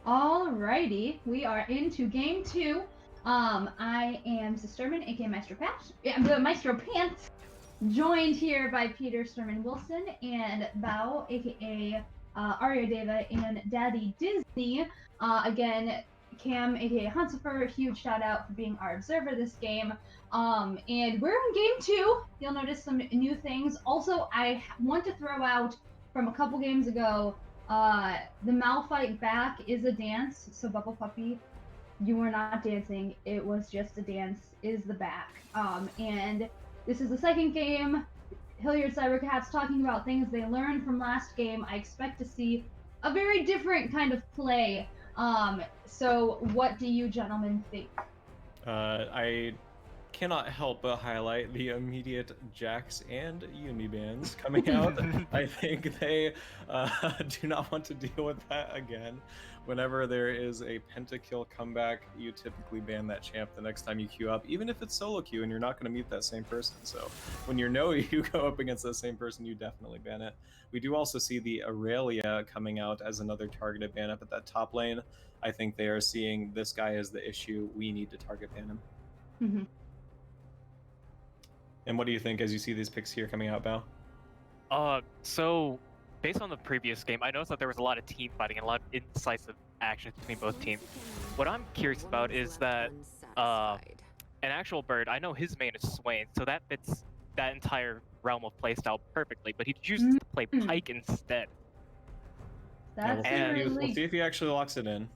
Alrighty, we are into game 2. I am Sisterman, aka Maestro Patch. Maestro Pants, joined here by Peter Sturman Wilson and Bao, aka Arya Deva and Daddy Disney. Again, Cam, aka Hunsifer, huge shout out for being our observer this game. And we're in game 2. You'll notice some new things. Also, I want to throw out from a couple games ago. The Malphite back is a dance, so Bubble Puppy, you were not dancing. It was just a dance. Is the back. And this is the second game. Hilliard Cybercats talking about things they learned from last game. I expect to see a very different kind of play. So what do you gentlemen think? I cannot help but highlight the immediate Jax and Uni bans coming out. I think they do not want to deal with that again. Whenever there is a pentakill comeback, you typically ban that champ the next time you queue up, even if it's solo queue and you're not going to meet that same person. So when you know you go up against that same person, you definitely ban it. We do also see the Aurelia coming out as another targeted ban up at that top lane. I think they are seeing this guy as the issue. We need to target ban him. Mm-hmm. And what do you think as you see these picks here coming out, Bao? So based on the previous game, I noticed that there was a lot of team fighting and a lot of indecisive actions between both teams. What I'm curious about is that an actual bird, I know his main is Swain, so that fits that entire realm of playstyle perfectly, but he chooses to play Pyke instead. That's we'll see if he actually locks it in.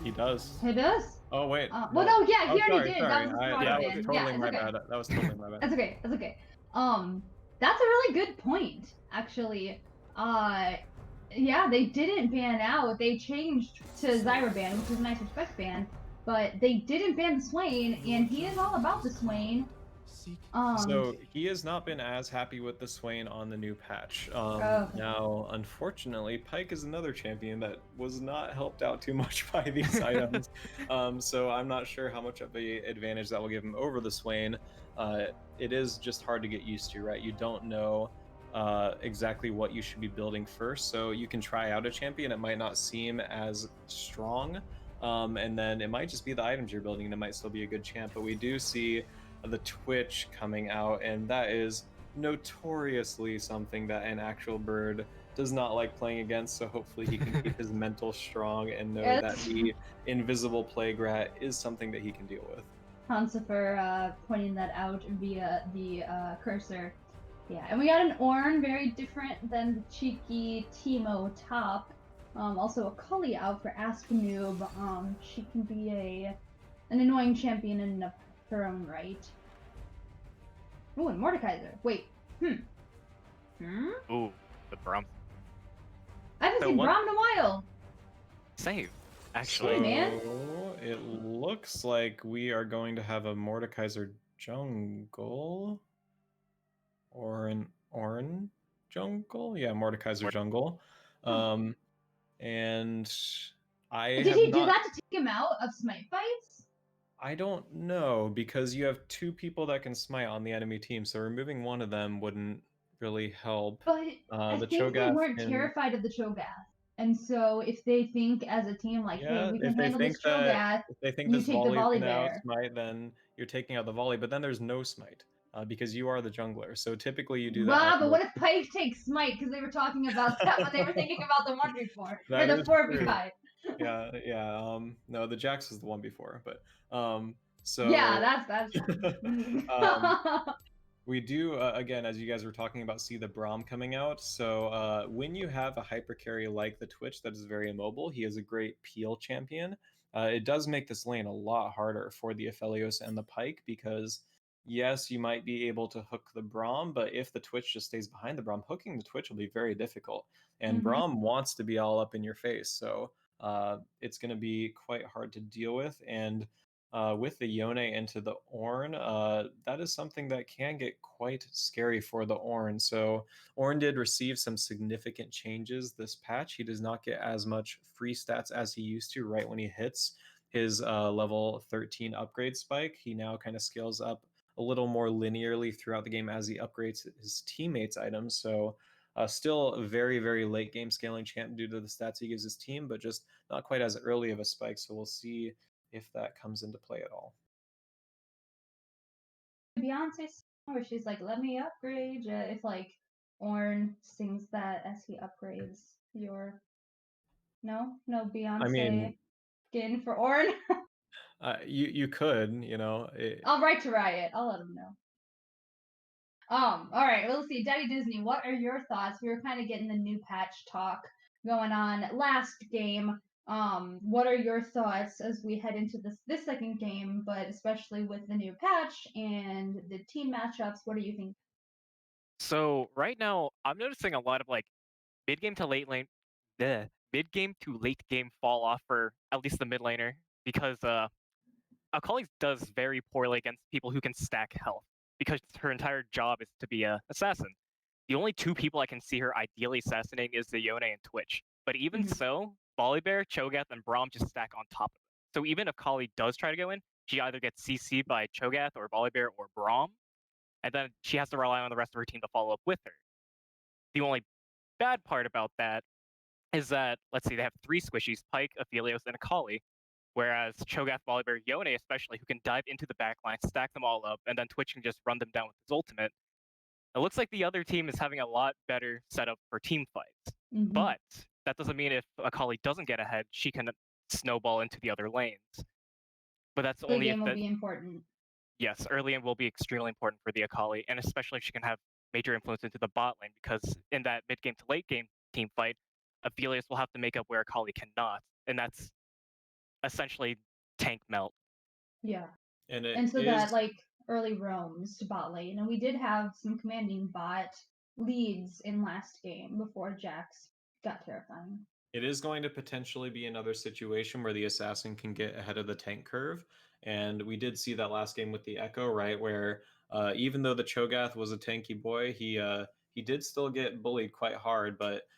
He does. He does? Oh, wait. Well, no, yeah, he already did. Sorry. That was totally my bad. That was totally my bad. That's okay. That's okay. That's a really good point, actually. Yeah, they didn't ban out. They changed to Zyra ban, which is a nice respect ban, but they didn't ban the Swain, and he is all about the Swain. So he has not been as happy with the Swain on the new patch. Now, unfortunately, Pyke is another champion that was not helped out too much by these items. So I'm not sure how much of an advantage that will give him over the Swain. It is just hard to get used to, right? You don't know exactly what you should be building first. So you can try out a champion. It might not seem as strong. And then it might just be the items you're building and it might still be a good champ. But we do see the Twitch coming out, and that is notoriously something that an actual bird does not like playing against, so hopefully he can keep his mental strong and know that the invisible plague rat is something that he can deal with. Hansifer pointing that out via the cursor. Yeah, and we got an Ornn, very different than the cheeky Teemo top. Also a Cully out for Ask Noob. She can be an annoying champion in her own right. Ooh, and Mordekaiser. Wait. Ooh, the Braum. I haven't seen Braum in a while. Same, actually. Hey, man. It looks like we are going to have a Mordekaiser jungle. Or an Ornn jungle? Yeah, Mordekaiser jungle. And Did he do that to take him out of smite fights? I don't know, because you have two people that can smite on the enemy team, so removing one of them wouldn't really help. But I think they weren't terrified of the Cho'Gath. And so if they think as a team like, hey, we can handle this Cho'Gath, if they think you this take the volley there. Smite, then you're taking out the volley, but then there's no smite. Because you are the jungler, so typically you do that. Wow, but what if Pyke takes smite? Because they were talking about that when they were thinking about the 1v4 or the 4v5. Yeah. No, the Jax was the one before, but so yeah, that's we do again, as you guys were talking about, see the Braum coming out. So when you have a hyper carry like the Twitch that is very immobile, he is a great peel champion. It does make this lane a lot harder for the Aphelios and the Pyke, because yes, you might be able to hook the Braum, but if the Twitch just stays behind the Braum, hooking the Twitch will be very difficult. And Braum wants to be all up in your face, so it's going to be quite hard to deal with. And with the Yone into the Ornn, that is something that can get quite scary for the Ornn. So Ornn did receive some significant changes this patch. He does not get as much free stats as he used to right when he hits his level 13 upgrade spike. He now kind of scales up a little more linearly throughout the game as he upgrades his teammates' items. So Still a very, very late game scaling champ due to the stats he gives his team, but just not quite as early of a spike. So we'll see if that comes into play at all. Beyonce song where she's like, "Let me upgrade," if like Orn sings that as he upgrades your. No, Beyonce I mean, skin for Orn. you could, I'll write to Riot. I'll let him know. All right. Well, let's see. Daddy Disney, what are your thoughts? We were kind of getting the new patch talk going on last game. What are your thoughts as we head into this second game, but especially with the new patch and the team matchups? What do you think? So right now, I'm noticing a lot of like mid game to late lane, mid game to late game fall off for at least the mid laner because Akali does very poorly against people who can stack health because her entire job is to be a assassin. The only two people I can see her ideally assassinating is the Yone and Twitch. But even Mhm. so, Volibear, Cho'Gath, and Braum just stack on top of it. So even if Kali does try to go in, she either gets CC'd by Cho'Gath or Volibear or Braum, and then she has to rely on the rest of her team to follow up with her. The only bad part about that is that, let's see, they have three squishies, Pyke, Aphelios, and Akali, whereas Cho'Gath, Volibear, Yone especially, who can dive into the backline, stack them all up, and then Twitch can just run them down with his ultimate. It looks like the other team is having a lot better setup for team fights. Mhm. But that doesn't mean if Akali doesn't get ahead, she can snowball into the other lanes. But that's The only if game will that, be important. yes, early in will be extremely important for the Akali, and especially if she can have major influence into the bot lane, because in that mid game to late game team fight, Aphelios will have to make up where Akali cannot, and that's essentially tank melt. Yeah. And And it so that is like early roams to bot lane, and we did have some commanding bot leads in last game before Jax got terrifying. It is going to potentially be another situation where the assassin can get ahead of the tank curve. And we did see that last game with the Echo, right? Where even though the Cho'Gath was a tanky boy, he did still get bullied quite hard. But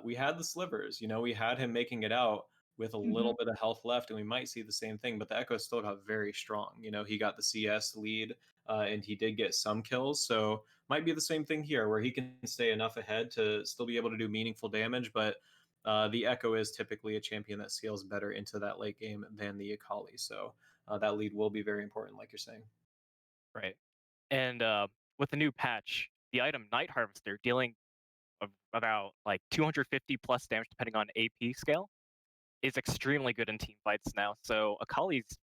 we had the slivers, we had him making it out with a little bit of health left, and we might see the same thing. But the Echo still got very strong. He got the CS lead, and he did get some kills. So might be the same thing here, where he can stay enough ahead to still be able to do meaningful damage, but the Echo is typically a champion that scales better into that late game than the Akali. So that lead will be very important, like you're saying. Right. And with the new patch, the item Night Harvester dealing about like 250 plus damage depending on AP scale is extremely good in team fights now. So Akali's,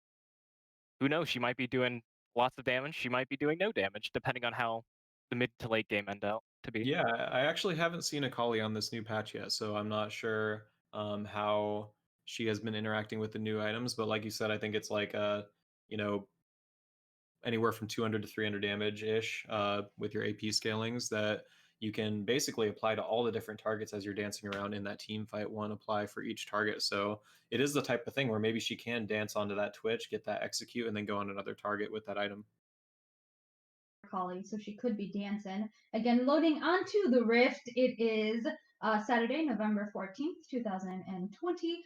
who knows, she might be doing lots of damage, she might be doing no damage, depending on how the mid to late game end out to be. Yeah, I actually haven't seen Akali on this new patch yet, so I'm not sure how she has been interacting with the new items. But like you said, I think it's like you know, anywhere from 200 to 300 damage ish with your AP scalings that you can basically apply to all the different targets as you're dancing around in that team fight. One apply for each target. So it is the type of thing where maybe she can dance onto that Twitch, get that execute, and then go on another target with that item. Collie, so she could be dancing. Again, loading onto the Rift. It is Saturday, November 14th, 2020.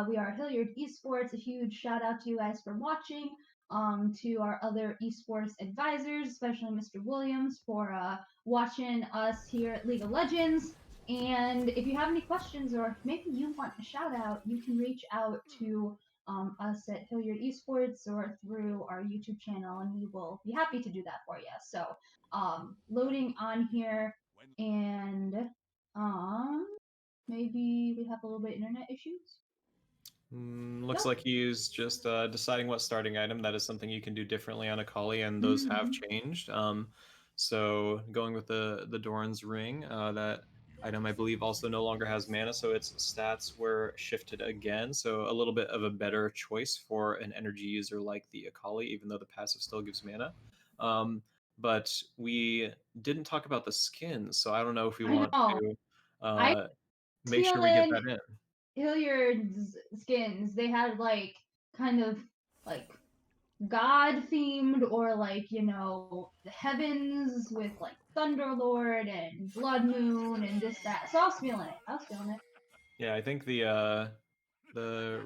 We are Hilliard Esports. A huge shout out to you guys for watching. To our other esports advisors, especially Mr. Williams, for watching us here at League of Legends. And if you have any questions or maybe you want a shout out, you can reach out to us at Hilliard Esports or through our YouTube channel, and we will be happy to do that for you. So, loading on here, and maybe we have a little bit of internet issues. Looks Nope. like he's just deciding what starting item. That is something you can do differently on Akali, and those have changed. So going with the Doran's ring, that item I believe also no longer has mana, so its stats were shifted again. So a little bit of a better choice for an energy user like the Akali, even though the passive still gives mana. But we didn't talk about the skins, so I don't know if we I want know. to I make sure we get feeling that in. Hilliard's skins. They had like kind of like god themed, or like the heavens with like Thunderlord and Blood Moon and this that. So I was feeling it. Yeah, I think the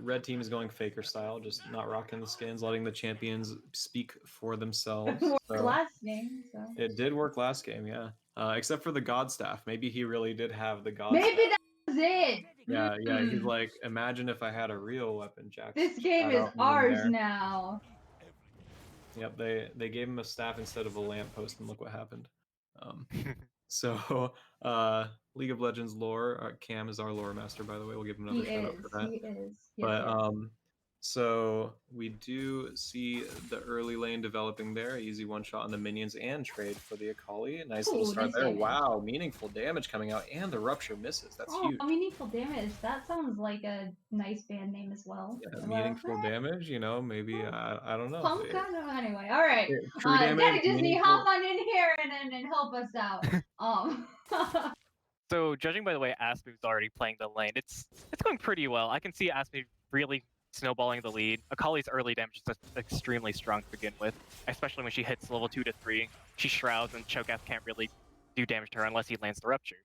red team is going faker style, just not rocking the skins, letting the champions speak for themselves. Worked So last game, so it did work last game, yeah. Except for the God Staff. Maybe he really did have the God Maybe Staff. that was it. Yeah, he's like, imagine if I had a real weapon, Jax. This game Shout is out me in ours there. now. Yep, they gave him a staff instead of a lamppost, and look what happened. So, League of Legends lore. Cam is our lore master, by the way. We'll give him another shout out for that. He is. Yes, But yes. so we do see the early lane developing there. Easy one shot on the minions and trade for the Akali. Nice little Ooh, start nice there. damage. Wow, meaningful damage coming out, and the rupture misses. That's huge. Meaningful damage. That sounds like a nice band name as well. Yeah, meaningful damage. You know, maybe I don't know. Pump kind of anyway. All right. True damage. Daddy Disney, meaningful... hop on in here and help us out. So judging by the way Asmu's already playing the lane, it's going pretty well. I can see Asmu really snowballing the lead. Akali's early damage is extremely strong to begin with, especially when she hits level 2 to 3. She shrouds and Cho'Gath can't really do damage to her unless he lands the rupture.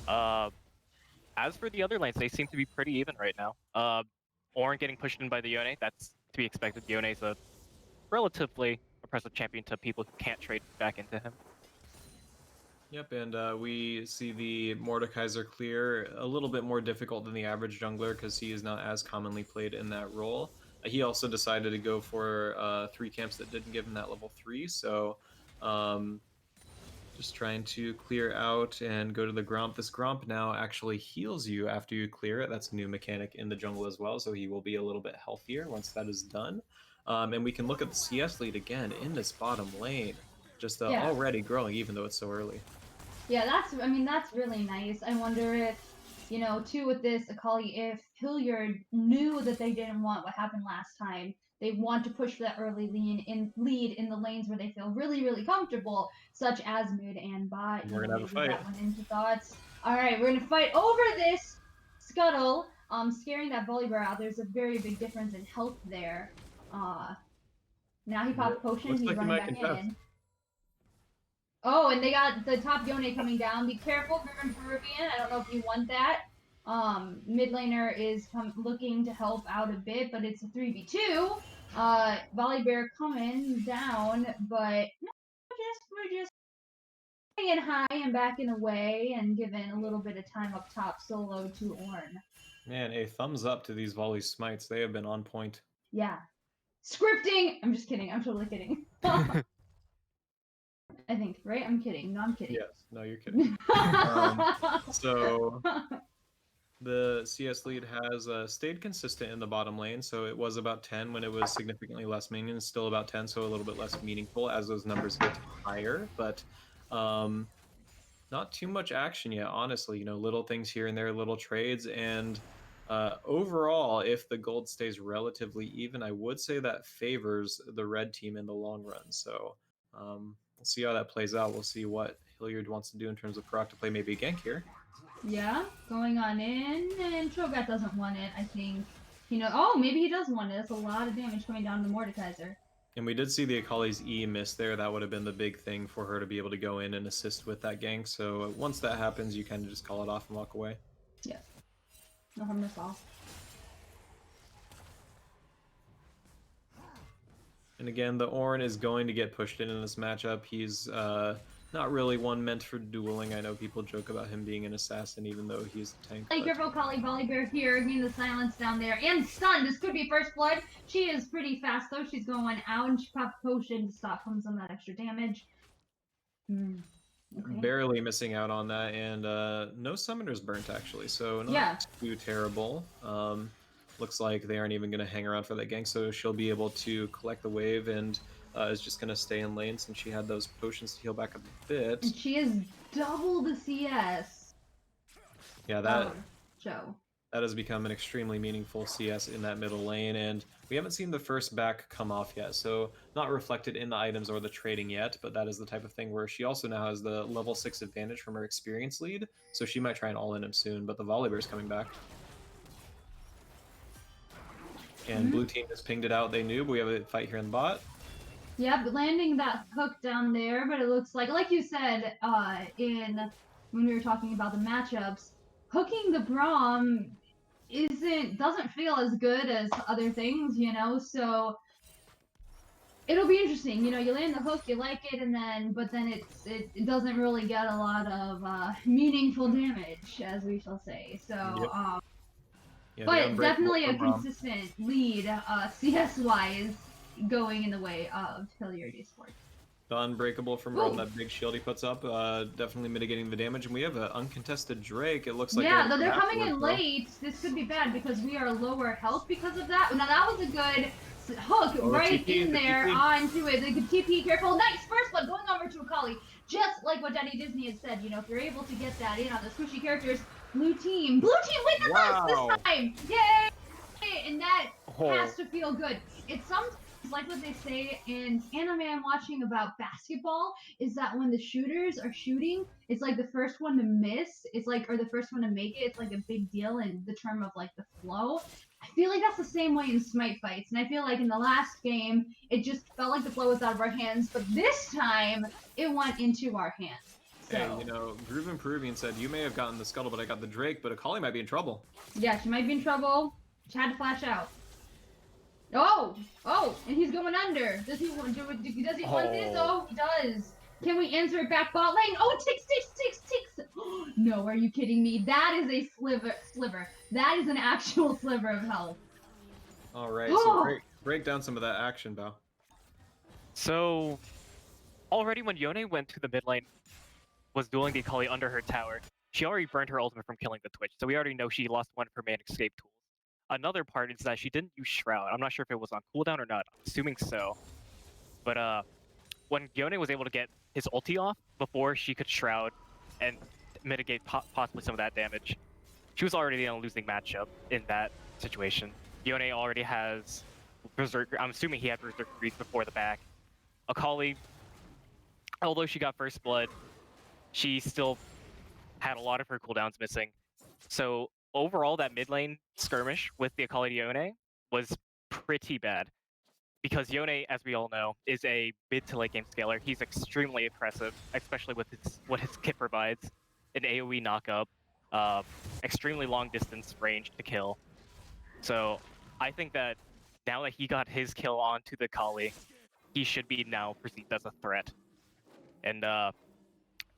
As for the other lanes, they seem to be pretty even right now. Ornn getting pushed in by the Yone, that's to be expected. Yone's a relatively oppressive champion to people who can't trade back into him. Yep, and we see the Mordekaiser clear a little bit more difficult than the average jungler because he is not as commonly played in that role. He also decided to go for 3 camps that didn't give him that level 3, so just trying to clear out and go to the Gromp. This Gromp now actually heals you after you clear it. That's a new mechanic in the jungle as well, so he will be a little bit healthier once that is done. And we can look at the CS lead again in this bottom lane, just already growing even though it's so early. Yeah, that's really nice. I wonder if, too, with this Akali, if Hilliard knew that they didn't want what happened last time. They want to push for that early lead in the lanes where they feel really, really comfortable, such as mid and bot. We're gonna have a fight. That went into thoughts. All right, we're gonna fight over this scuttle. Scaring that Volibear out. There's a very big difference in health there. Now he popped potion. He's running back in. Oh, and they got the top Yone coming down. Be careful, Griffin Peruvian. I don't know if you want that. Mid laner is looking to help out a bit, but it's a 3v2. Volibear coming down, but no, we're just staying high and backing away and giving a little bit of time up top solo to Ornn. Man, a thumbs up to these volley smites. They have been on point. Yeah. Scripting! I'm just kidding. I'm totally kidding. I think, right? I'm kidding. No, I'm kidding. Yes. No, you're kidding. So the CS lead has stayed consistent in the bottom lane. So it was about 10 when it was significantly less minions. Still about 10, so a little bit less meaningful as those numbers get higher. But not too much action yet, honestly. Little things here and there, little trades. And overall, if the gold stays relatively even, I would say that favors the red team in the long run. So we'll see how that plays out. We'll see what Hilliard wants to do in terms of proactive play, maybe a gank here. Yeah, going on in, and Cho'Gath doesn't want it, I think. Oh, maybe he does want it. That's a lot of damage coming down to Mordekaiser. And we did see the Akali's E miss there. That would have been the big thing for her to be able to go in and assist with that gank. So once that happens, you kind of just call it off and walk away. Yeah. No harm, no foul. And again, the Ornn is going to get pushed in this matchup. He's not really one meant for dueling. I know people joke about him being an assassin, even though he's a tank. Hey, careful, Volibear here, getting the silence down there. And stun! This could be first blood. She is pretty fast, though. She's going out, and she popped potion to stop from some of that extra damage. Okay. Barely missing out on that, and no summoners burnt, actually, so not too terrible. Looks like they aren't even going to hang around for that gank, so she'll be able to collect the wave and is just going to stay in lane since she had those potions to heal back up a bit. And she is double the CS. Yeah, that Joe. That has become an extremely meaningful CS in that middle lane, and we haven't seen the first back come off yet, so not reflected in the items or the trading yet, but that is the type of thing where she also now has the level 6 advantage from her experience lead, so she might try and all-in him soon, but the Volibear is coming back. And blue team just pinged it out, they knew, but we have a fight here in the bot. Yeah, but landing that hook down there, but it looks like you said, when we were talking about the matchups, hooking the Braum doesn't feel as good as other things, so it'll be interesting. You know, you land the hook, you like it, and then but then it doesn't really get a lot of meaningful damage, as we shall say. So Yep. Yeah, the but unbreakable definitely a from Rom. consistent lead CS wise going in the way of Hilliard Esports. The unbreakable from Rom, that big shield he puts up, definitely mitigating the damage. And we have an uncontested Drake. It looks like Yeah, though they're coming afterwards, in though. late. This could be bad because we are lower health because of that. Now that was a good hook right TP, in there TP. onto it. The TP, careful. Nice first one going over to Akali. Just like what Daddy Disney had said, you know, if you're able to get that in on the squishy characters, blue team wins this time! Yay! And that has to feel good. It's sometimes like what they say in anime I'm watching about basketball is that when the shooters are shooting, it's like the first one to miss, it's like, or the first one to make it, it's like a big deal in the term of like the flow. I feel like that's the same way in Smite fights, and I feel like in the last game, it just felt like the flow was out of our hands, but this time, it went into our hands. So. Hey, you know, Groove and Peruvian said, you may have gotten the Scuttle, but I got the Drake, but Akali might be in trouble. Yeah, she might be in trouble. She had to flash out. Oh, and he's going under. Does he want this? Oh, he does. Can we answer it back bot lane? Oh, ticks. No, are you kidding me? That is a sliver. That is an actual sliver of health. All right, so break down some of that action, Bao. So, already when Yone went to the mid lane, was dueling the Akali under her tower, she already burned her ultimate from killing the Twitch, so we already know she lost one of her main escape tools. Another part is that she didn't use Shroud. I'm not sure if it was on cooldown or not. I'm assuming so. But when Yone was able to get his ulti off before she could Shroud and mitigate possibly some of that damage, she was already in a losing matchup in that situation. Yone already has Berserker. I'm assuming he had Berserker Grease before the back. Akali, although she got first blood, she still had a lot of her cooldowns missing. So overall, that mid lane skirmish with the Akali Yone was pretty bad. Because Yone, as we all know, is a mid to late game scaler. He's extremely impressive, especially with what his kit provides. An AoE knockup, extremely long distance range to kill. So I think that now that he got his kill onto the Kali, he should be now perceived as a threat. And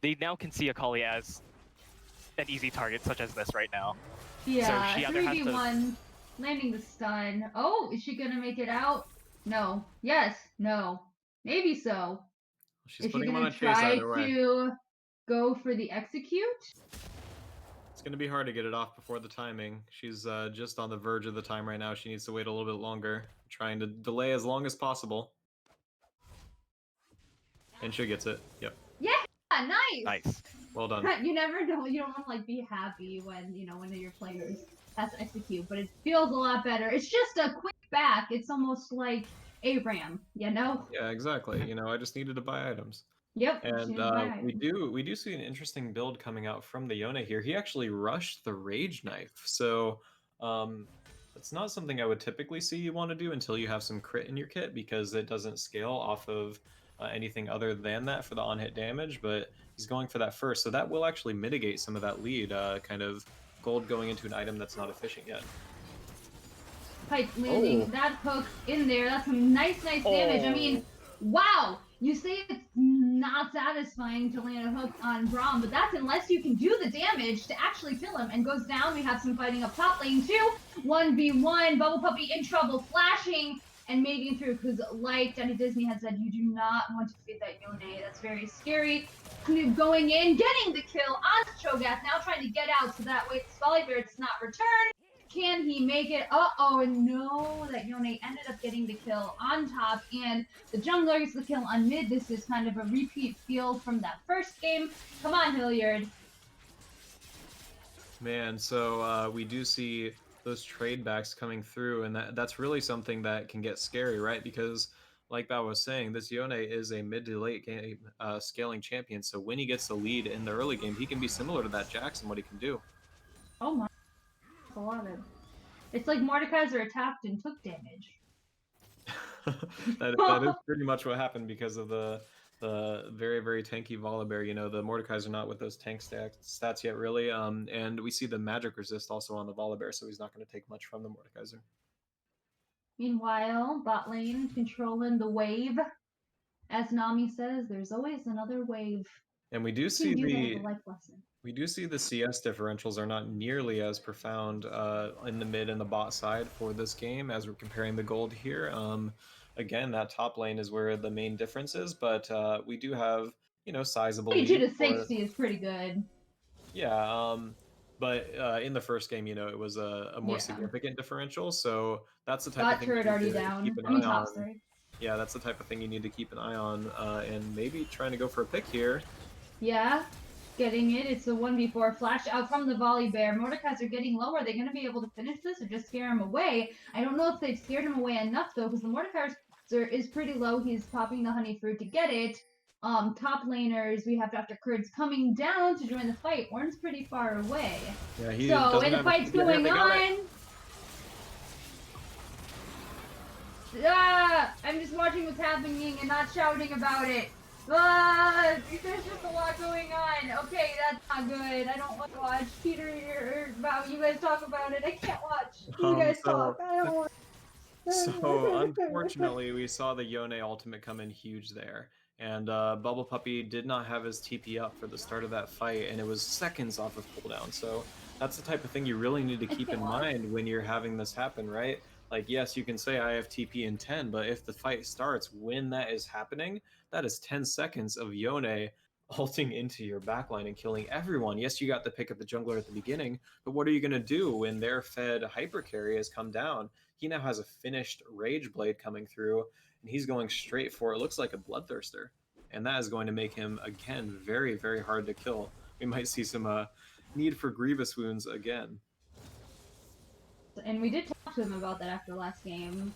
they now can see Akali as an easy target, such as this right now. Yeah, so she either 3v1, landing the stun. Oh, is she gonna make it out? No. Yes. No. Maybe so. She's is she putting him on gonna a chase try either way. to go for the execute? It's going to be hard to get it off before the timing. She's just on the verge of the time right now. She needs to wait a little bit longer, trying to delay as long as possible. And she gets it. Yep. Yeah, nice. Well done. You never know. You don't want to like be happy when one of your players has to execute, but it feels a lot better. It's just a quick back. It's almost like a ram, you know? Yeah, exactly. You know, I just needed to buy items. Yep. And we do see an interesting build coming out from the Yone here. He actually rushed the Rage Knife. So it's not something I would typically see you want to do until you have some crit in your kit, because it doesn't scale off of anything other than that for the on-hit damage, but he's going for that first. So that will actually mitigate some of that lead, kind of gold going into an item that's not efficient yet. Pike landing that hook in there. That's some nice damage. I mean, wow! You say it's not satisfying to land a hook on Braum, but that's unless you can do the damage to actually kill him. And goes down. We have some fighting up top lane too. 1v1. Bubble Puppy in trouble, flashing and making through, because like Jenny Disney had said, you do not want to feed that Yone. That's very scary. Going in, getting the kill on Cho'Gath, now trying to get out so that way it's not returned. Can he make it? Uh-oh, and no, that Yone ended up getting the kill on top, and the jungler gets the kill on mid. This is kind of a repeat feel from that first game. Come on, Hilliard. Man, so we do see those trade backs coming through, and that's really something that can get scary, right? Because like Bao was saying, this Yone is a mid to late game scaling champion, so when he gets the lead in the early game, he can be similar to that Jackson, what he can do. Oh my, that's a lot of... It's like Mordekaiser attacked and took damage. that is pretty much what happened because of the very, very tanky Volibear. You know, the Mordekaiser not with those tank stats yet, really. And we see the magic resist also on the Volibear, so he's not going to take much from the Mordekaiser. Meanwhile, bot lane controlling the wave. As Nami says, there's always another wave. And we do see Team do that as the a life lesson. we do see the CS differentials are not nearly as profound in the mid and the bot side for this game as we're comparing the gold here. Again, that top lane is where the main difference is, but we do have, sizable 22 lead to for 60 is pretty good. yeah. But in the first game, it was a more Yeah. significant differential, so that's the type of Bot thing turret you already need to down. keep an I mean, eye top, on. sorry. Yeah, that's the type of thing you need to keep an eye on, and maybe trying to go for a pick here. Yeah, getting it. It's a 1v4 flash out from the volley bear. Mordekaiser are getting low. Are they going to be able to finish this or just scare him away? I don't know if they've scared him away enough, though, because the Mordekaiser is pretty low. He's popping the honey fruit to get it. Top laners, we have Dr. Kurds coming down to join the fight. Ornn's pretty far away. Yeah, he So, doesn't and the have fight's yeah, going they got on. it. I'm just watching what's happening and not shouting about it. There's just a lot going on. Okay, that's not good. I don't want to watch. Peter, you guys talk about it. I can't watch. You guys talk. I don't want. So unfortunately, we saw the Yone ultimate come in huge there, and Bubble Puppy did not have his TP up for the start of that fight, and it was seconds off of cooldown. So that's the type of thing you really need to keep in mind when you're having this happen, right? Like, yes, you can say I have TP in 10, but if the fight starts when that is happening, that is 10 seconds of Yone ulting into your backline and killing everyone. Yes, you got the pick of the jungler at the beginning, but what are you going to do when their fed hyper carry has come down? He now has a finished Rage Blade coming through, and he's going straight for it. Looks like a Bloodthirster, and that is going to make him, again, very, very hard to kill. We might see some need for Grievous wounds again. And we did talk to him about that after last game.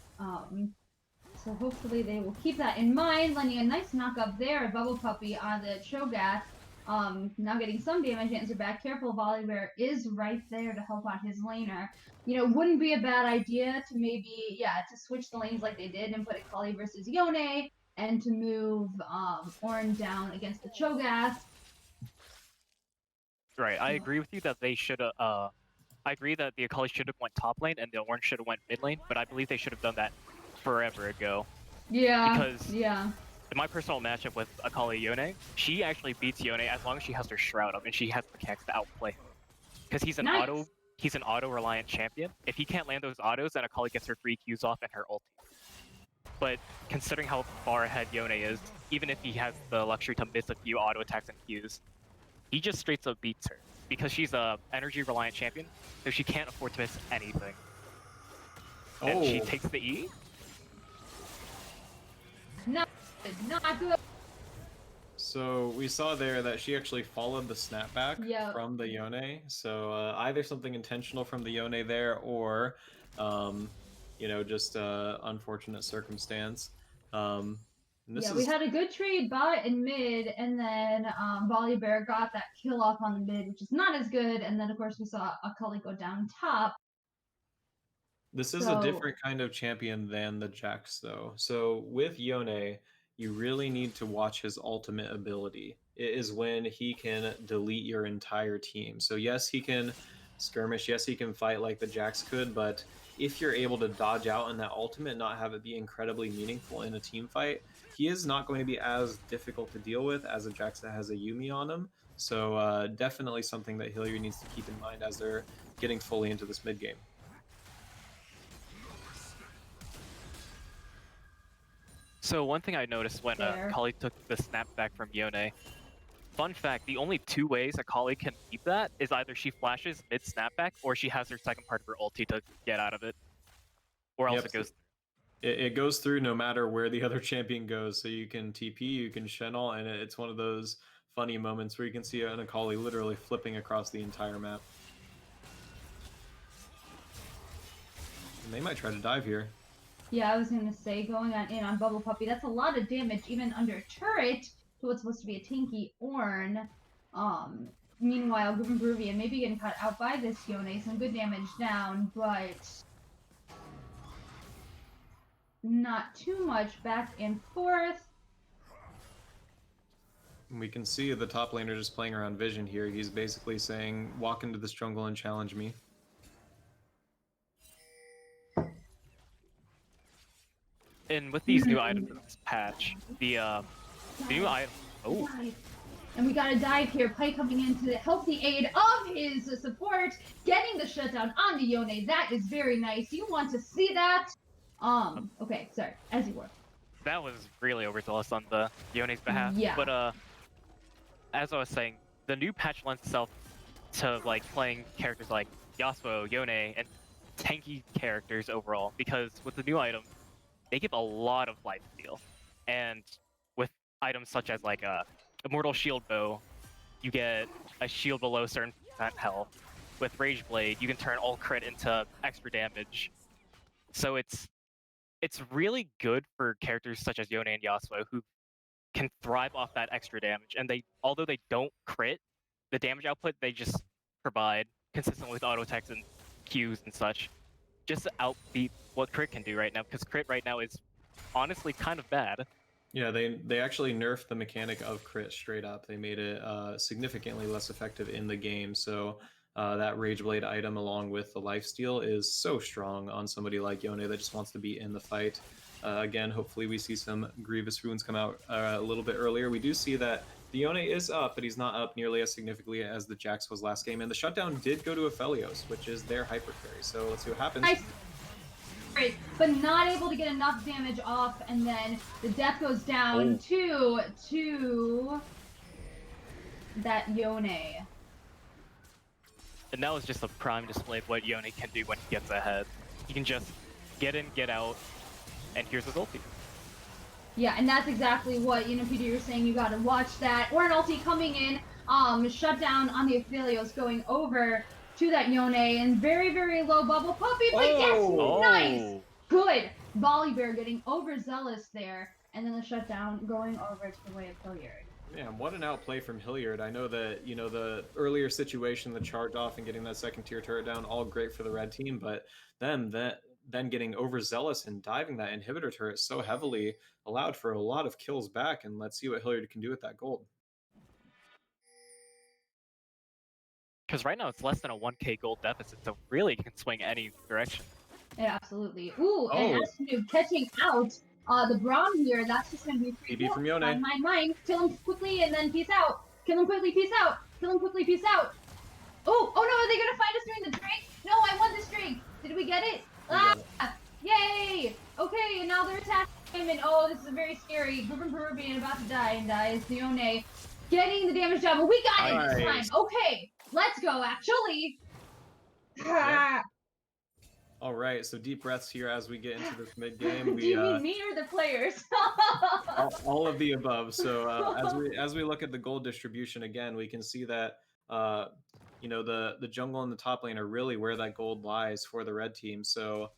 So hopefully they will keep that in mind. Landing a nice knock up there, Bubble Puppy on the Cho'Gath. Now getting some damage, answer back. Careful, Volley Bear is right there to help out his laner. Wouldn't be a bad idea to maybe, to switch the lanes like they did and put a Kali versus Yone, and to move Ornn down against the Cho'Gath. Right, I agree with you that they should have. I agree that the Akali should have went top lane and the Ornn should have went mid lane, but I believe they should have done that forever ago. Yeah. Because in my personal matchup with Akali Yone, she actually beats Yone as long as she has her shroud up and she has the mechanics to outplay. Because he's an auto reliant champion. If he can't land those autos, then Akali gets her free Qs off and her ulti. But considering how far ahead Yone is, even if he has the luxury to miss a few auto attacks and Qs, he just straight up beats her. Because she's a energy reliant champion, so she can't afford to miss anything. And she takes the E. Not good. So we saw there that she actually followed the snapback from the Yone. So either something intentional from the Yone there, or just unfortunate circumstance. We had a good trade bot and mid, and then Volley Bear got that kill off on the mid, which is not as good. And then of course we saw Akali go down top. This is a different kind of champion than the Jax, though. So with Yone, you really need to watch his ultimate ability. It is when he can delete your entire team. So yes, he can skirmish, yes, he can fight like the Jax could, but if you're able to dodge out in that ultimate and not have it be incredibly meaningful in a team fight, he is not going to be as difficult to deal with as a Jax that has a Yuumi on him. So definitely something that Hilliard needs to keep in mind as they're getting fully into this mid game. So one thing I noticed when Akali took the snapback from Yone, fun fact, the only two ways Akali can keep that is either she flashes mid snapback or she has her second part of her ulti to get out of it. Or else it goes through. It goes through no matter where the other champion goes. So you can TP, you can Shen'Al, and it's one of those funny moments where you can see an Akali literally flipping across the entire map. And they might try to dive here. Yeah, I was gonna say, going in on Bubble Puppy, that's a lot of damage, even under turret, to what's supposed to be a tanky Ornn. Meanwhile, Groovy and maybe getting cut out by this Yone, some good damage down, but not too much back and forth. We can see the top laner just playing around vision here. He's basically saying, walk into this jungle and challenge me. and with these new items in this patch, the new item. Oh, And we got a dive here. Pike coming in to help the aid of his support, getting the shutdown on the Yone. That is very nice. You want to see that? Okay, sorry. As you were. that was really overzealous on the Yone's behalf. Yeah. But as I was saying, the new patch lends itself to like playing characters like Yasuo, Yone, and tanky characters overall. Because with the new item, they give a lot of life steal, and with items such as like Immortal Shield Bow, you get a shield below a certain percent health. With Rage Blade, you can turn all crit into extra damage. So it's really good for characters such as Yone and Yasuo who can thrive off that extra damage. And they, although they don't crit, the damage output they just provide consistently with auto attacks and Qs and such, just to outbeat what crit can do right now. Because crit right now is honestly kind of bad. Yeah, they actually nerfed the mechanic of crit straight up. They made it significantly less effective in the game. So that Rage Blade item, along with the lifesteal, is so strong on somebody like Yone that just wants to be in the fight. Again, hopefully we see some Grievous Runes come out a little bit earlier. We do see that the Yone is up, but he's not up nearly as significantly as the Jax was last game. And the shutdown did go to Aphelios, which is their hyper carry. So let's see what happens. Great, but not able to get enough damage off, and then the death goes down to that Yone. And that was just a prime display of what Yone can do when he gets ahead. He can just get in, get out, and here's his ulti. Yeah, and that's exactly what, Peter, you're saying. You gotta watch that. Or an ulti coming in, shut down on the Aphelios, going over to that Yone, and very, very low bubble puppy, but yes, nice! Good! Volibear getting overzealous there, and then the shutdown going over to the way of Hilliard. Man, what an outplay from Hilliard. I know that, the earlier situation, the charge off and getting that second tier turret down, all great for the red team, but then getting overzealous and diving that inhibitor turret so heavily allowed for a lot of kills back, and let's see what Hilliard can do with that gold. Because right now it's less than a 1k gold deficit, so really it can swing any direction. Yeah, absolutely. Ooh, and as to catching out the Braum here, that's just going to be pretty PB from Yone. Mine. Kill him quickly and then peace out. Kill him quickly, peace out. Kill him quickly, peace out. Oh no, are they going to find us during the drink? No, I won this drink. Did we get it? Yay! Okay, and now they're attacking him, and this is very scary. Ruben Peruvian about to die, and dies. Yone getting the damage down, but we got it this time. Okay, let's go, actually. Yeah. All right, so deep breaths here as we get into this mid game. Do you mean me or the players? all of the above. So as we look at the gold distribution again, we can see that the jungle and the top lane are really where that gold lies for the red team. So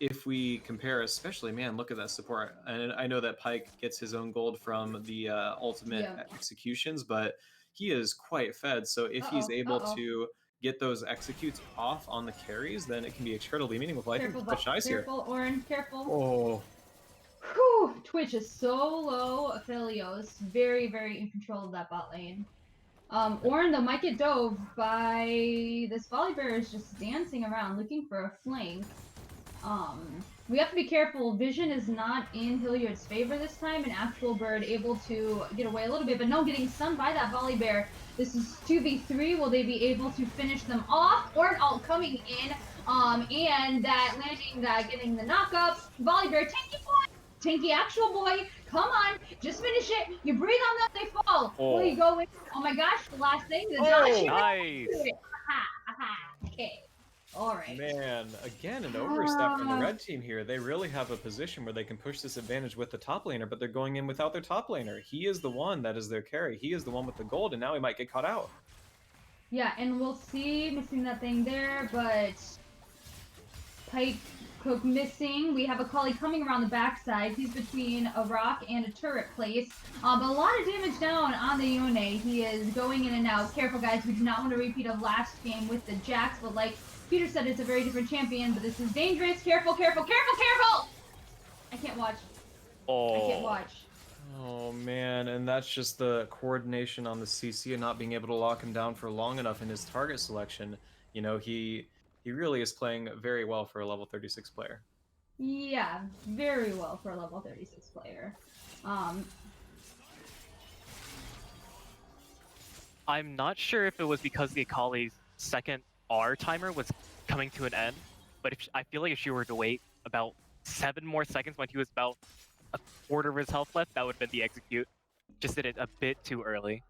if we compare, especially, man, look at that support. And I know that Pike gets his own gold from the ultimate executions, but he is quite fed. So if he's able to get those executes off on the carries, then it can be incredibly meaningful. I think Twitch Ice here. Careful, Orin, careful. Oh. Whew, Twitch is so low. Aphelios very, very in control of that bot lane. Orin, though, might get dove by this Volibear is just dancing around looking for a flank. We have to be careful. Vision is not in Hilliard's favor this time. An actual bird able to get away a little bit, but no, getting stunned by that Volibear. This is 2v3. Will they be able to finish them off? Or an ult coming in, and that landing, getting the knock up. Volibear, tanky boy, tanky actual boy. Come on, just finish it. You breathe on them, they fall. Will you go in? Oh my gosh, the last thing, the dodge. Nice. Okay. All right. Man, again, an overstep from the red team here. They really have a position where they can push this advantage with the top laner, but they're going in without their top laner. He is the one that is their carry. He is the one with the gold, and now he might get caught out. Yeah, and we'll see. Missing that thing there, but Pike Cook missing. We have a Kali coming around the backside. He's between a rock and a turret place. But a lot of damage down on the Yone. He is going in and out. Careful, guys. We do not want a repeat of last game with the Jax, but like Peter said, it's a very different champion, but this is dangerous. Careful, careful, careful, careful! I can't watch. I can't watch. Oh, man, and that's just the coordination on the CC and not being able to lock him down for long enough in his target selection. He really is playing very well for a level 36 player. Yeah, very well for a level 36 player. I'm not sure if it was because the Akali's second R timer was coming to an end, but I feel like if she were to wait about 7 more seconds when he was about a quarter of his health left, that would have been the execute. Just did it a bit too early.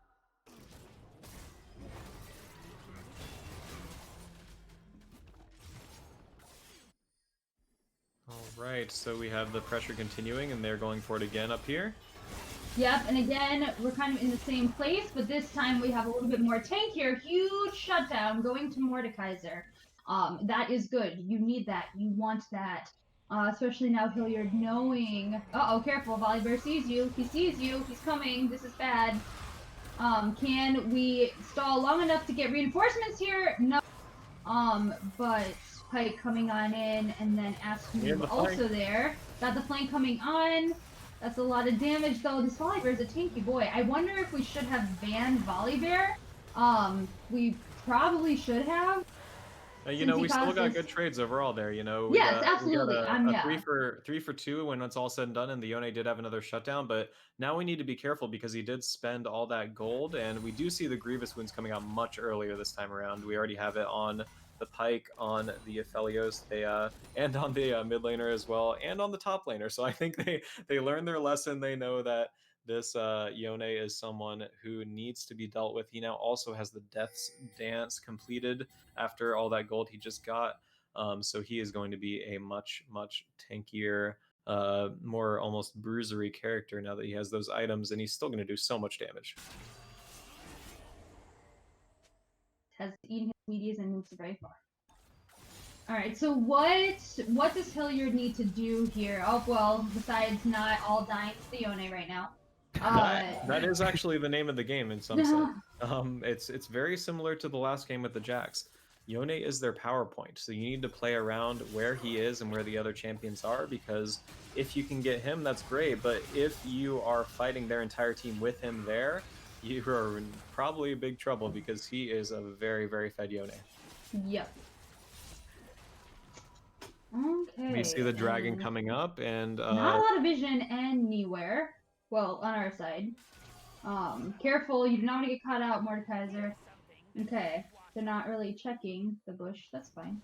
All right, so we have the pressure continuing, and they're going for it again up here. Yep, and again, we're kind of in the same place, but this time we have a little bit more tankier. Huge shutdown going to Mordekaiser. That is good. You need that. You want that. Especially now Hilliard knowing... Uh-oh, careful. Volibear sees you. He sees you. He's coming. This is bad. Can we stall long enough to get reinforcements here? No. But Pike coming on in, and then Aspen also there. Got the flank coming on. That's a lot of damage, though. This Volibear is a tanky boy. I wonder if we should have banned Volibear. We probably should have. You know, we still got good trades overall there. You know, yes, absolutely. We got a yeah. 3-for-2 when it's all said and done, and the Yone did have another shutdown. But now we need to be careful because he did spend all that gold, and we do see the Grievous wounds coming out much earlier this time around. We already have it on the Pike, on the Aphelios, and on the mid laner as well, and on the top laner. So I think they learned their lesson. They know that this Yone is someone who needs to be dealt with. He now also has the Death's Dance completed after all that gold he just got. So he is going to be a much, much tankier, more almost bruisery character now that he has those items, and he's still going to do so much damage. Has eaten his medias and moves very far. Alright, so what does Hilliard need to do here? Oh, well, besides not all dying to the Yone right now. That is actually the name of the game in some sense. It's very similar to the last game with the Jax. Yone is their power point, so you need to play around where he is and where the other champions are, because if you can get him, that's great, but if you are fighting their entire team with him there, you are in probably big trouble because he is a very, very fed Yone. Yep. Okay. We see the dragon coming up, and not a lot of vision anywhere. Well, on our side. Careful, you do not want to get caught out, Mordekaiser. Okay. They're not really checking the bush. That's fine.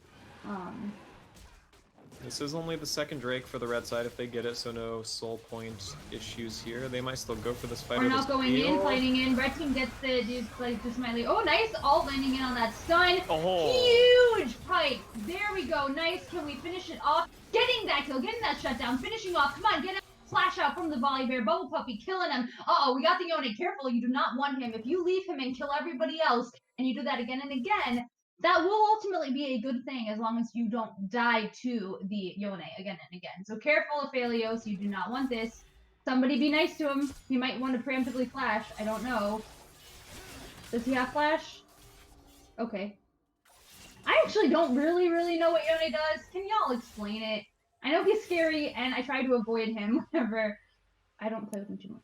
This is only the second Drake for the red side if they get it, so no soul point issues here. They might still go for this fight. We're not going in, fighting in. Red team gets it. Dude's like just slightly. Oh, nice! All landing in on that stun. Oh. Huge Pike. There we go. Nice. Can we finish it off? Getting that kill, getting that shutdown, finishing off. Come on, get it. Flash out from the Volibear, Bubble Puppy killing him. Uh-oh, we got the Yone. Careful, you do not want him. If you leave him and kill everybody else, and you do that again and again, that will ultimately be a good thing as long as you don't die to the Yone again and again. So careful, Aphelios, you do not want this. Somebody be nice to him. He might want to preemptively flash. I don't know. Does he have flash? Okay. I actually don't really know what Yone does. Can y'all explain it? I know he's scary, and I try to avoid him whenever I don't play with him too much.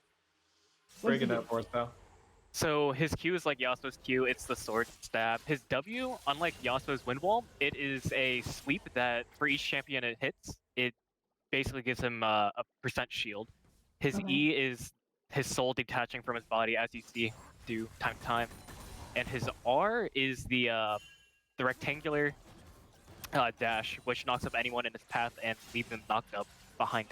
Break it down for us, pal. So his Q is like Yasuo's Q, it's the sword stab. His W, unlike Yasuo's wind wall, it is a sweep that for each champion it hits, it basically gives him a percent shield. His E is his soul detaching from his body, as you see do time to time. And his R is the rectangular dash, which knocks up anyone in his path and leaves them knocked up behind.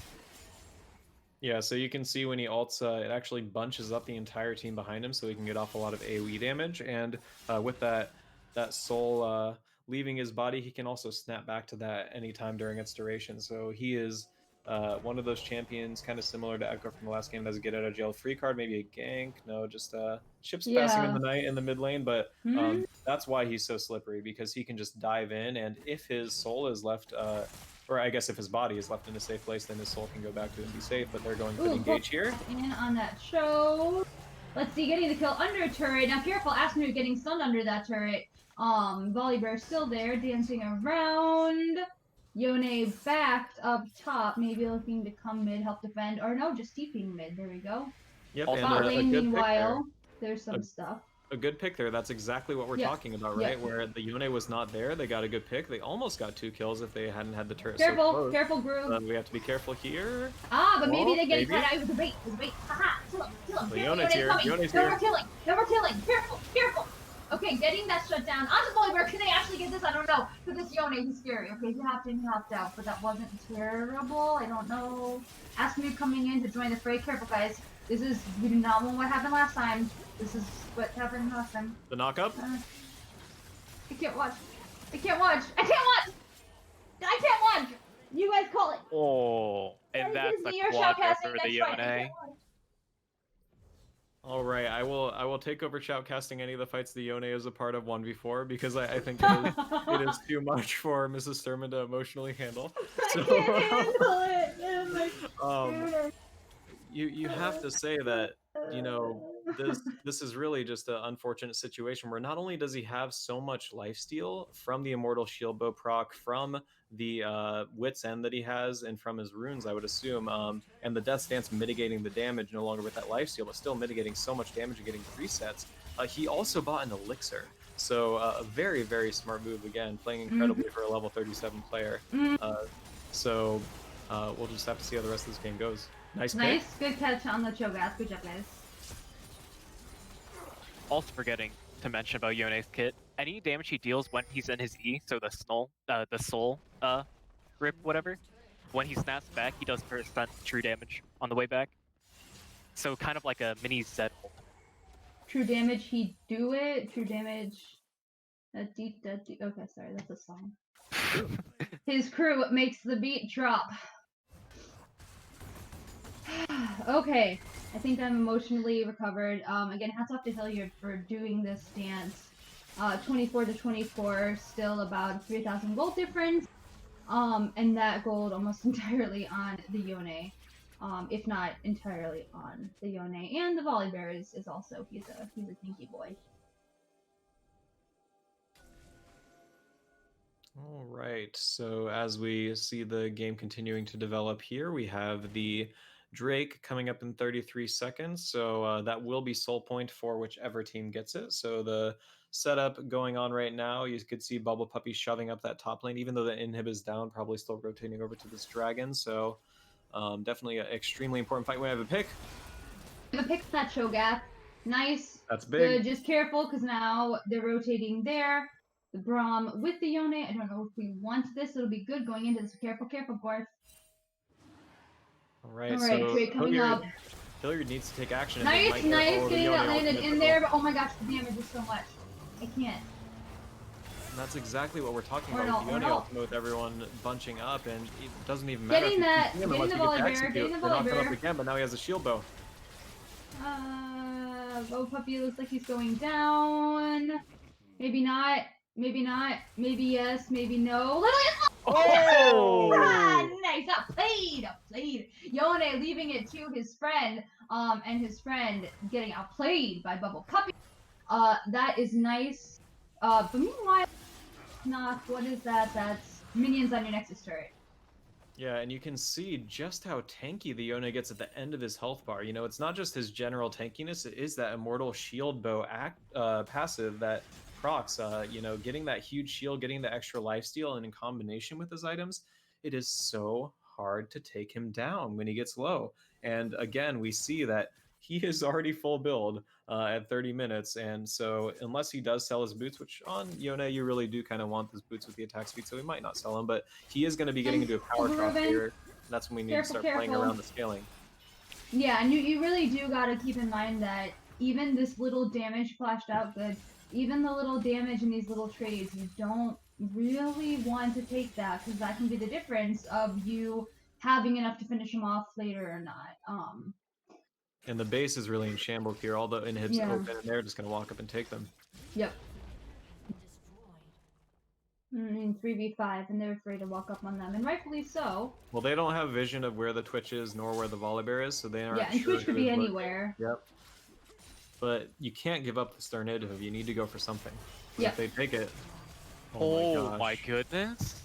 Yeah, so you can see when he ults, it actually bunches up the entire team behind him so he can get off a lot of AoE damage, and with that soul leaving his body, he can also snap back to that anytime during its duration. So he is one of those champions, kind of similar to Echo from the last game, that has a get out of jail free card, maybe a gank, no, just ships passing in the night in the mid lane, but that's why he's so slippery, because he can just dive in, and if his soul is left... or I guess if his body is left in a safe place, then his soul can go back to it and be safe, but they're going for the engage here. In on that show. Let's see, getting the kill under turret. Now careful, Asmir getting stunned under that turret. Volibear still there, dancing around. Yone backed up top, maybe looking to come mid, help defend, or no, just TPing mid. There we go. Yep, Bot lane, meanwhile, there's some stuff. a good pick there. That's exactly what we're talking about, right? Where the Yone was not there, they got a good pick. They almost got 2 kills if they hadn't had the turret so close. Careful, Groove. We have to be careful here. But maybe they get caught out. It was a bait. Haha, kill him. Yone's here. Yone's no here. more killing. Careful. Okay, getting that shut down. On the Volibear, can they actually get this? I don't know. For this Yone, he's scary. Okay, he hopped out, but that wasn't terrible. I don't know. Asmir coming in to join the fray. Careful, guys. We do not want what happened last time. This is what happened last time. The knock up? I can't watch. You guys call it. Oh, and that's the quad for the Yone. All right, I will take over shoutcasting any of the fights the Yone is a part of 1v4 because I think it is too much for Mrs. Sturman to emotionally handle. So, I can't handle it. Oh my goodness. You have to say that, you know, this is really just an unfortunate situation where not only does he have so much lifesteal from the Immortal Shield Bow proc, from the Wit's End that he has, and from his runes, I would assume, and the Death Stance mitigating the damage no longer with that lifesteal, but still mitigating so much damage and getting 3 sets. He also bought an Elixir. So a very, very smart move, again, playing incredibly for a level 37 player. So we'll just have to see how the rest of this game goes. Nice, good catch on the Cho'Gath. Good job, guys. Also forgetting to mention about Yone's kit, any damage he deals when he's in his E, so the soul rip, whatever, when he snaps back, he does % true damage on the way back. So kind of like a mini Zed ult. True damage, he do it. True damage. Okay, sorry, that's a song. His crew makes the beat drop. Okay, I think I'm emotionally recovered. Again, hats off to Hilliard for doing this dance. 24 to 24, still about 3,000 gold difference. And that gold almost entirely on the Yone. If not entirely on the Yone. And the Volibear is also, he's a tinky boy. All right, so as we see the game continuing to develop here, we have the Drake coming up in 33 seconds, so that will be soul point for whichever team gets it. So the setup going on right now, you could see Bubble Puppy shoving up that top lane, even though the inhib is down, probably still rotating over to this dragon. So definitely an extremely important fight. We have a pick. The pick's that Cho'Gath. Nice. That's big. Good. Just careful, because now they're rotating there. The Braum with the Yone. I don't know if we want this. It'll be good going into this. Careful, Garth. All right, so Drake coming up. Hilliard needs to take action. Nice, getting that landed in there, but oh my gosh, the damage is so much. I can't. And that's exactly what we're talking about with Yone ultimate, with everyone bunching up, and it doesn't even matter. Getting the Volibear, They're not coming up again, but now he has a shield bow. Bow Puppy looks like he's going down. Maybe not. Maybe yes, maybe no. Oh! Nice, outplayed. Yone leaving it to his friend, and his friend getting outplayed by Bubble Puppy. That is nice. But meanwhile, what is that? That's minions on your Nexus turret. Yeah, and you can see just how tanky the Yone gets at the end of his health bar. You know, it's not just his general tankiness, it is that Immortal Shield Bow passive that procs, you know, getting that huge shield, getting the extra lifesteal, and in combination with his items, it is so hard to take him down when he gets low. And again, we see that he is already full build at 30 minutes, and so unless he does sell his boots, which on Yone you really do kind of want those boots with the attack speed, so he might not sell them, but he is going to be getting into a power drop here. That's when we need to start playing around the scaling. Yeah, and you really do got to keep in mind that even this little damage flashed out good. Even the little damage in these little trades, you don't really want to take that, because that can be the difference of you having enough to finish him off later or not. And the base is really in shambles here. All the inhibs open, and they're just going to walk up and take them. Yep. 3v5, and they're afraid to walk up on them, and rightfully so. Well, they don't have vision of where the Twitch is, nor where the Volibear is, so they aren't and sure Twitch could be anywhere. Yep. But you can't give up the Starnative. You need to go for something. Yeah. If they take it... Oh my goodness.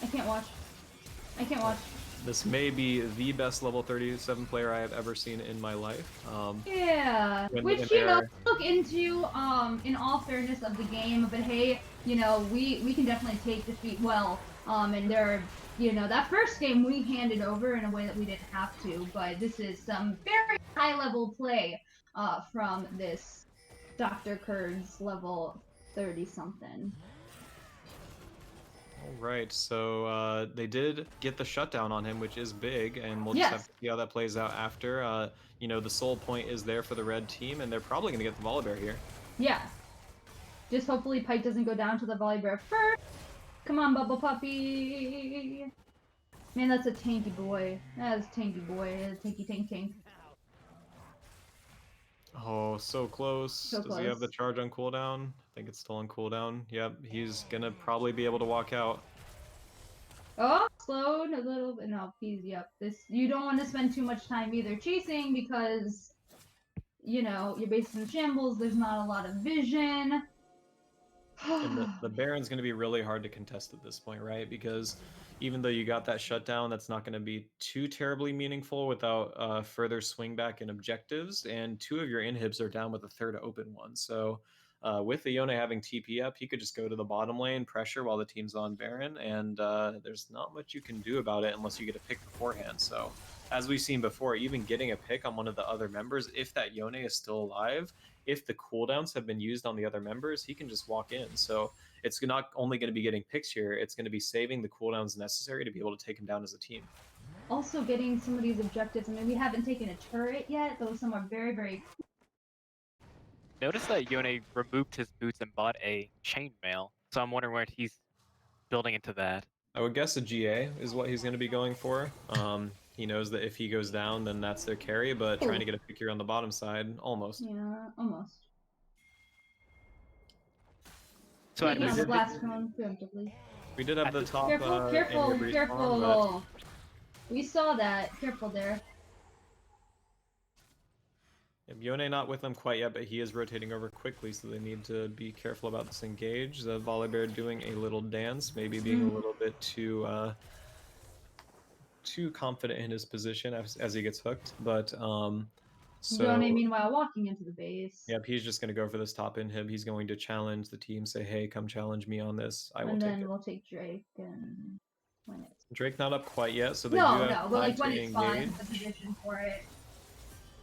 I can't watch. This may be the best level 37 player I have ever seen in my life. Yeah, when which look into in all fairness of the game, but hey, we can definitely take defeat well. And there are, that first game we handed over in a way that we didn't have to, but this is some very high level play from this Dr. Kurds level 30 something. All right, so they did get the shutdown on him, which is big, and we'll just have to see how that plays out after. The soul point is there for the red team, and they're probably going to get the Volibear here. Yeah. Just hopefully Pike doesn't go down to the Volibear first. Come on, Bubble Puppy. Man, that's a tanky boy. That's a tanky boy. Tanky tank. Oh, so close. So Does he have the charge on cooldown? I think it's still on cooldown. Yep, he's going to probably be able to walk out. Oh, slowed a little bit. No, please, yep. You don't want to spend too much time either chasing because, your base is in shambles. There's not a lot of vision. And the Baron's going to be really hard to contest at this point, right? Because even though you got that shutdown, that's not going to be too terribly meaningful without further swing back in objectives. And 2 of your inhibs are down with a 3rd open one. So with the Yone having TP up, he could just go to the bottom lane, pressure while the team's on Baron. And there's not much you can do about it unless you get a pick beforehand. So as we've seen before, even getting a pick on one of the other members, if that Yone is still alive, if the cooldowns have been used on the other members, he can just walk in. So it's not only going to be getting picks here, it's going to be saving the cooldowns necessary to be able to take him down as a team. Also getting some of these objectives. I mean, we haven't taken a turret yet. Those some are very, very cool. Notice that Yone removed his boots and bought a chainmail, so I'm wondering where he's building into that. I would guess a GA is what he's going to be going for. He knows that if he goes down, then that's their carry, but trying to get a pick here on the bottom side, almost. Yeah, almost. So on the blast cone preemptively. We did have the top. Careful. We saw that. Careful there. Yone not with them quite yet, but he is rotating over quickly, so they need to be careful about this engage. The Volibear doing a little dance, maybe being a little bit too confident in his position as he gets hooked. But so Yone meanwhile walking into the base. Yep, he's just going to go for this top inhib. He's going to challenge the team, say, hey, come challenge me on this. I will take it. And then we'll take Drake and win it. Drake not up quite yet, so they but like when it's fine, the position for it.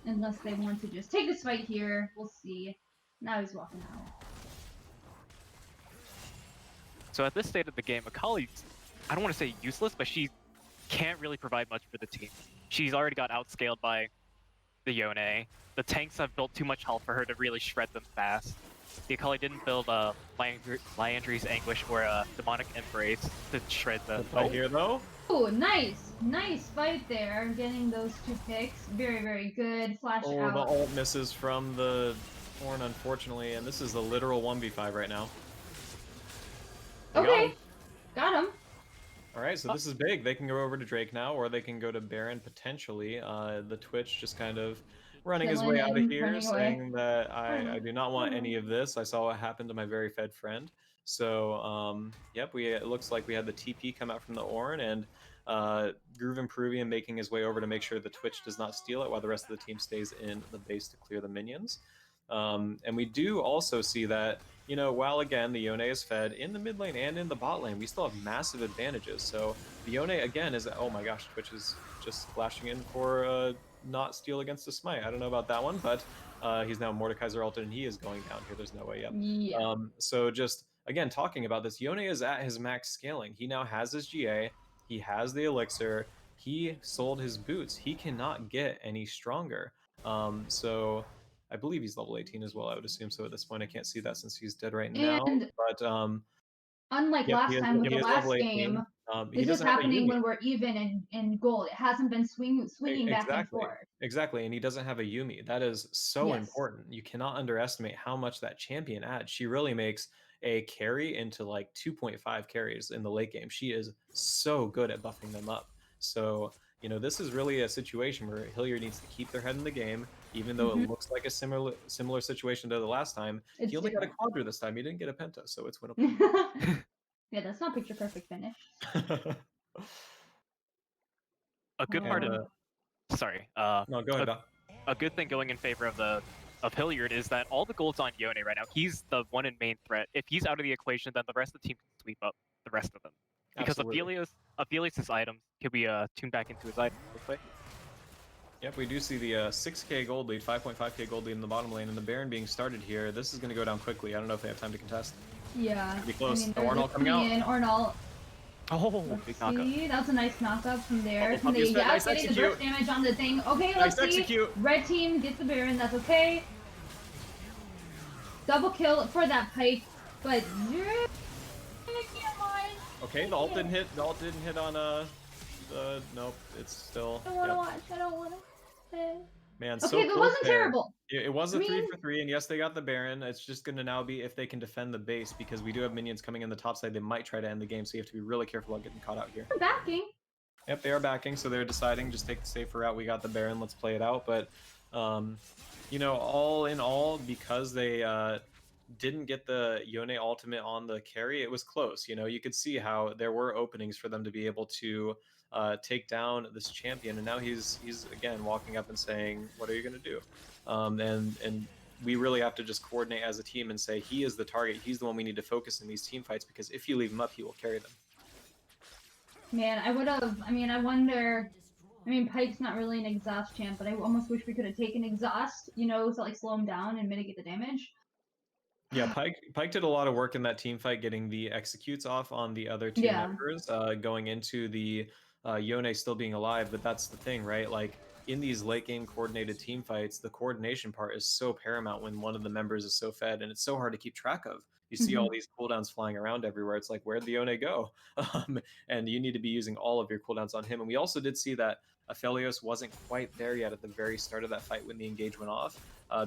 Unless they want to just take this fight here. We'll see. Now he's walking out. So at this state of the game, Akali's, I don't want to say useless, but she can't really provide much for the team. She's already got outscaled by the Yone. The tanks have built too much health for her to really shred them fast. The Akali didn't build Liandry's Anguish or a Demonic Embrace to shred the fight here, though. Oh, nice fight there. Getting those 2 picks. Very, very good. Flash out. Oh, the ult misses from the Horn, unfortunately, and this is a literal 1v5 right now. Okay, got him. All right, so this is big. They can go over to Drake now, or they can go to Baron potentially. The Twitch just kind of running his way out of here, saying that I do not want any of this. I saw what happened to my very fed friend. So, yep, it looks like we had the TP come out from the Ornn, and Groove Improvian making his way over to make sure the Twitch does not steal it while the rest of the team stays in the base to clear the minions. And we do also see that, while again the Yone is fed in the mid lane and in the bot lane, we still have massive advantages. So the Yone again is, oh my gosh, Twitch is just flashing in for not steal against the smite. I don't know about that one, but he's now Mordekaiser ulted and he is going down here. There's no way up. Yeah. So just again talking about this, Yone is at his max scaling. He now has his GA. He has the elixir. He sold his boots. He cannot get any stronger. So I believe he's level 18 as well. I would assume so at this point. I can't see that since he's dead right now. But unlike last time with the last game, this is happening when we're even in gold. It hasn't been swinging back and forth. Exactly, and he doesn't have a Yuumi. That is so important. You cannot underestimate how much that champion adds. She really makes a carry into like 2.5 carries in the late game. She is so good at buffing them up. So, this is really a situation where Hilliard needs to keep their head in the game, even though it looks like a similar situation to the last time. He only got a quadra this time. He didn't get a penta, so it's winnable. Yeah, that's not picture perfect finish. a good part of sorry, no, go ahead, Val. a good thing going in favor of Hilliard is that all the gold's on Yone right now. He's the one and main threat. If he's out of the equation, then the rest of the team can sweep up the rest of them. Because Absolutely. Aphelios' items can be tuned back into his items quickly. Yep, we do see the 6k gold lead, 5.5k gold lead in the bottom lane, and the Baron being started here. This is going to go down quickly. I don't know if they have time to contest. Yeah. Be close. I mean, The Ornal coming out. Ornal. Oh, big knockup. See, that's a nice knockup from there. Puppy is Yeah, nice getting the execute. burst damage on the thing. Okay, Nice let's see. execute. Red team gets the Baron. That's okay. Double kill for that Pike, but Okay, the ult didn't hit. The ult didn't hit on nope. It's still. I don't want to watch. I don't want to. Man, Okay, so that close wasn't there. terrible. It was a I 3 mean- for 3, and yes, they got the Baron. It's just going to now be if they can defend the base, because we do have minions coming in the top side. They might try to end the game, so you have to be really careful about getting caught out here. I'm backing. Yep, they are backing, so they're deciding just take the safer route. We got the Baron, let's play it out. But, you know, all in all, because they didn't get the Yone ultimate on the carry, it was close. You know, you could see how there were openings for them to be able to take down this champion, and now he's again walking up and saying, "What are you going to do?" And we really have to just coordinate as a team and say he is the target. He's the one we need to focus in these team fights, because if you leave him up, he will carry them. Man, I would have. I mean, I wonder. I mean, Pike's not really an exhaust champ, but I almost wish we could have taken exhaust, you know, to like slow him down and mitigate the damage. Yeah, Pike did a lot of work in that team fight, getting the executes off on the other two members, going into the Yone still being alive. But that's the thing, right? Like in these late game coordinated team fights, the coordination part is so paramount when one of the members is so fed, and it's so hard to keep track of. You see all these cooldowns flying around everywhere. It's like, where'd the Yone go? And you need to be using all of your cooldowns on him. And we also did see that Aphelios wasn't quite there yet at the very start of that fight when the engage went off,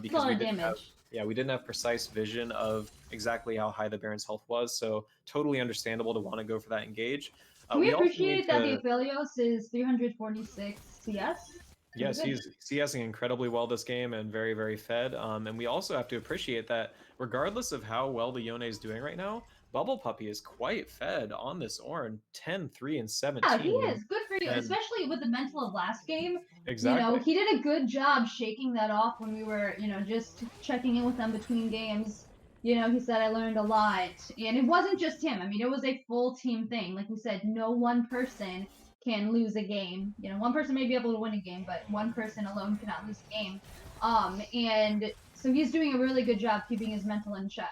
because we didn't have. Yeah, we didn't have precise vision of exactly how high the Baron's health was, so totally understandable to want to go for that engage. We appreciate that the Aphelios is 346 CS. Yes, he's CSing incredibly well this game and very, very fed. And we also have to appreciate that regardless of how well the Yone is doing right now, Bubble Puppy is quite fed on this Ornn, 10, 3, and 17. Yeah, he is. Good for you, especially with the mental of last game. Exactly. You know, he did a good job shaking that off when we were, you know, just checking in with them between games. You know, he said, I learned a lot. And it wasn't just him. I mean, it was a full team thing. Like we said, no one person can lose a game. You know, one person may be able to win a game, but one person alone cannot lose a game. And so he's doing a really good job keeping his mental in check.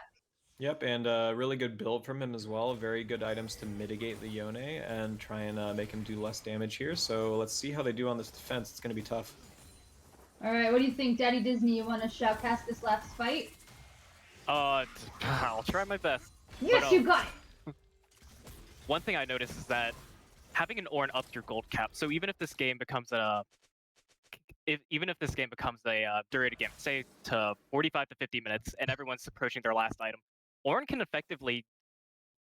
Yep, and really good build from him as well. Very good items to mitigate the Yone and try and make him do less damage here. So let's see how they do on this defense. It's going to be tough. All right, what do you think, Daddy Disney? You want to shoutcast this last fight? I'll try my best. Yes, but, you got it! One thing I noticed is that having an Ornn ups your gold cap. So even if this game becomes a durated game, say to 45 to 50 minutes, and everyone's approaching their last item, Ornn can effectively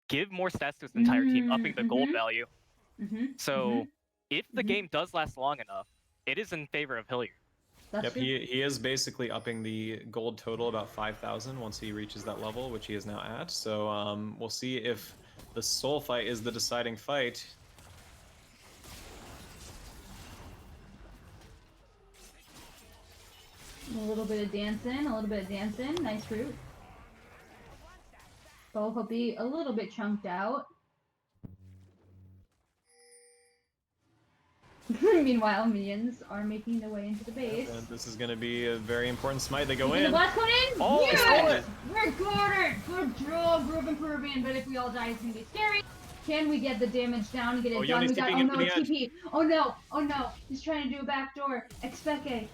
give more stats to his entire team, upping the gold value. So if the game does last long enough, it is in favor of Hilliard. Yep, he is basically upping the gold total about 5,000 once he reaches that level, which he is now at. So we'll see if the soul fight is the deciding fight. A little bit of dancing, nice root. Both will be a little bit chunked out. Meanwhile, minions are making their way into the base. And this is going to be a very important smite. They go in. The blast going in! Oh, yes! they stole it! We're good! Good job, Ruben Peruvian, but if we all die, it's going to be scary. Can we get the damage down and get it done? We got, oh no, TP. Oh no. He's trying to do a backdoor. Expeke.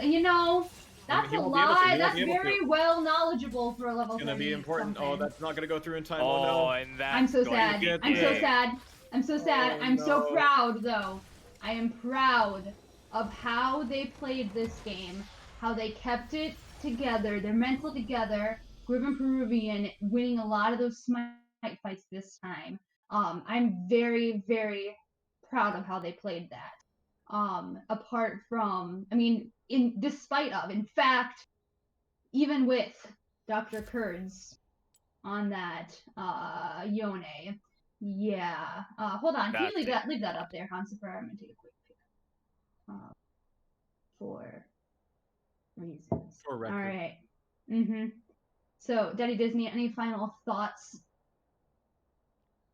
You know, that's a lie. That's very well knowledgeable for a level 30. It's going to be important. Something. Oh, that's not going to go through in time. Oh, no. And that's I'm so sad. I'm so sad. I'm so sad. Oh, I'm no. so proud, though. I am proud of how they played this game, how they kept it together, their mental together. Ruben Peruvian winning a lot of those smite fights this time. I'm very, very proud of how they played that. Apart from, I mean, in fact, even with Dr. Kurds on that Yone, yeah. Hold on, can you leave that up there, Hansifer? I'm gonna take a quick pic. for reasons. For record. All right. So, Daddy Disney, any final thoughts?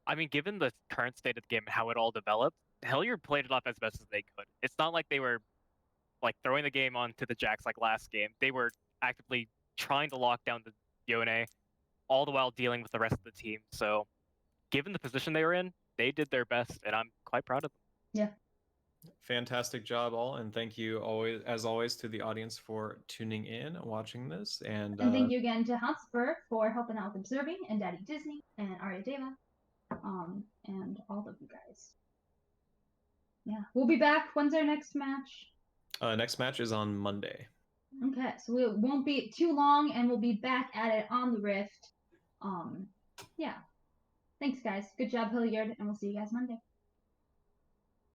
I mean, given the current state of the game and how it all developed, Hellier played it off as best as they could. It's not like they were like throwing the game onto the Jacks like last game. They were actively trying to lock down the Yone, all the while dealing with the rest of the team. So, given the position they were in, they did their best, and I'm quite proud of them. Yeah. Fantastic job, all, and thank you as always to the audience for tuning in, watching this, and thank you again to Hotspur for helping out with observing, and Daddy Disney and Arya Deva, and all of you guys. Yeah, we'll be back. When's our next match? Next match is on Monday. Okay, so it won't be too long, and we'll be back at it on the Rift. Yeah. Thanks, guys. Good job, Hilliard, and we'll see you guys Monday.